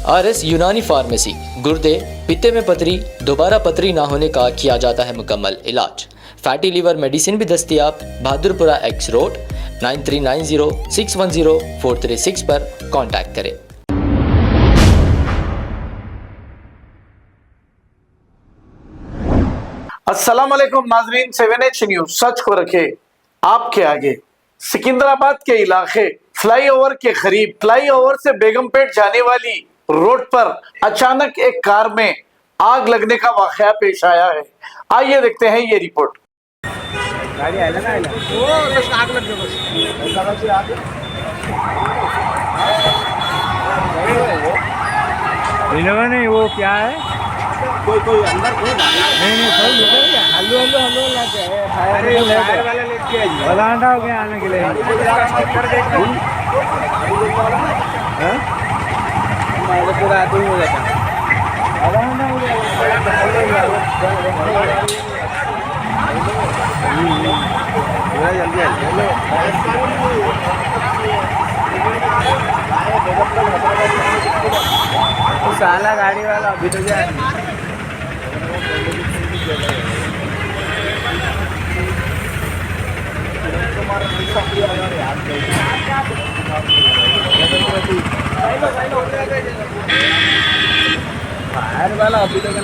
RS यूनानी pharmacy, गुर्दे, पित्ते में पथरी, दोबारा पथरी ना होने का किया जाता है मुकम्मल इलाज। फैटी लीवर मेडिसिन भी दस्तियाब। बहादुरपुरा X रोड 9390610436 पर कांटेक्ट करें। अस्सलाम वालेकुम नाजरीन, 7H न्यूज सच को रखे आपके आगे। सिकंदराबाद के इलाके फ्लाईओवर के करीब फ्लाईओवर से बेगमपेट जाने वाली रोड पर अचानक एक कार में आग लगने का वाकया पेश आया है। आइए देखते हैं ये रिपोर्ट। गाड़ी आएगा ना आएगा वो बस आग लग गई बस इनोवा नहीं, वो क्या है कोई अंदर कोई नहीं सब निकल गया। हल्लो हल्लो हल्लो लाते हैं फायर वाला लेके आइए बलांडा हो गया आने के लिए। कर देख हैं हमारे पूरा आदमी हो जाता बलांडा हो गया जल्दी साला गाड़ी वाला अभी तो जाए फायर वाला अभी तक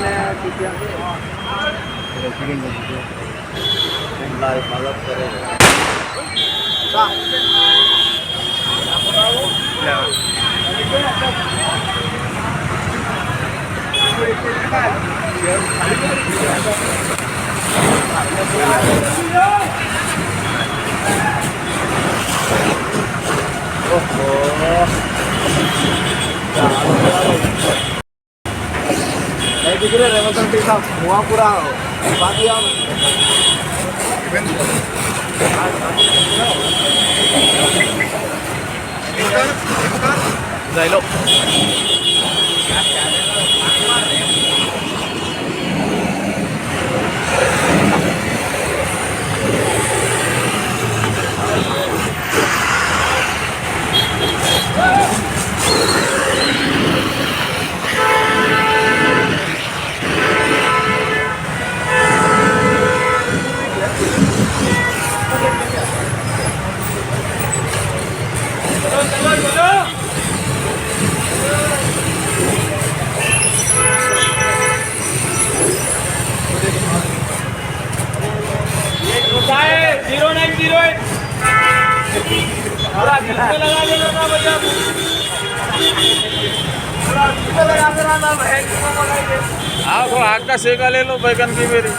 हुआ पूरा लो हाँ थोड़ा आग का सेका ले लो बैगन की मेरी।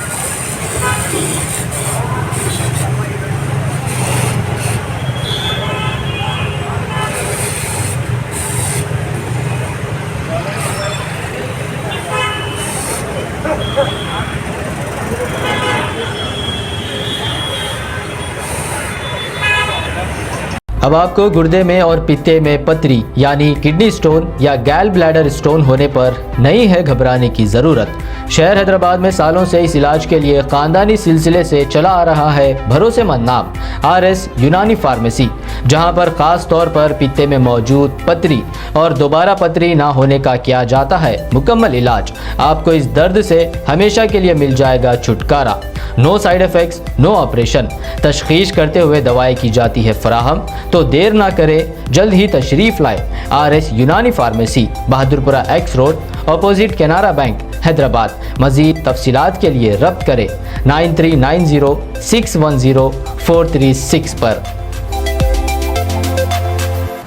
अब आपको गुर्दे में और पित्ते में पथरी यानी किडनी स्टोन या गैल ब्लैडर स्टोन होने पर नहीं है घबराने की ज़रूरत। शहर हैदराबाद में सालों से इस इलाज के लिए ख़ानदानी सिलसिले से चला आ रहा है भरोसेमंद नाम RS यूनानी फार्मेसी, जहां पर ख़ास तौर पर पित्ते में मौजूद पथरी और दोबारा पथरी ना होने का किया जाता है मुकम्मल इलाज। आपको इस दर्द से हमेशा के लिए मिल जाएगा छुटकारा। No side effects, no operation. तशखीस करते हुए दवाएं की जाती है फराहम। तो देर ना करें, जल्द ही तशरीफ लाए RS यूनानी pharmacy, Bahadurpura X road, opposite Canara bank, Hyderabad. मजीद तफसीलात के लिए रब्त करें 9390610436 पर।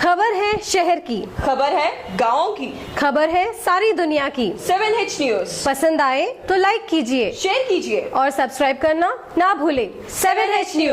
खबर है शहर की, खबर है गाँव की, खबर है सारी दुनिया की। 7H न्यूज पसंद आए तो लाइक कीजिए, शेयर कीजिए और सब्सक्राइब करना ना भूलें। 7H news.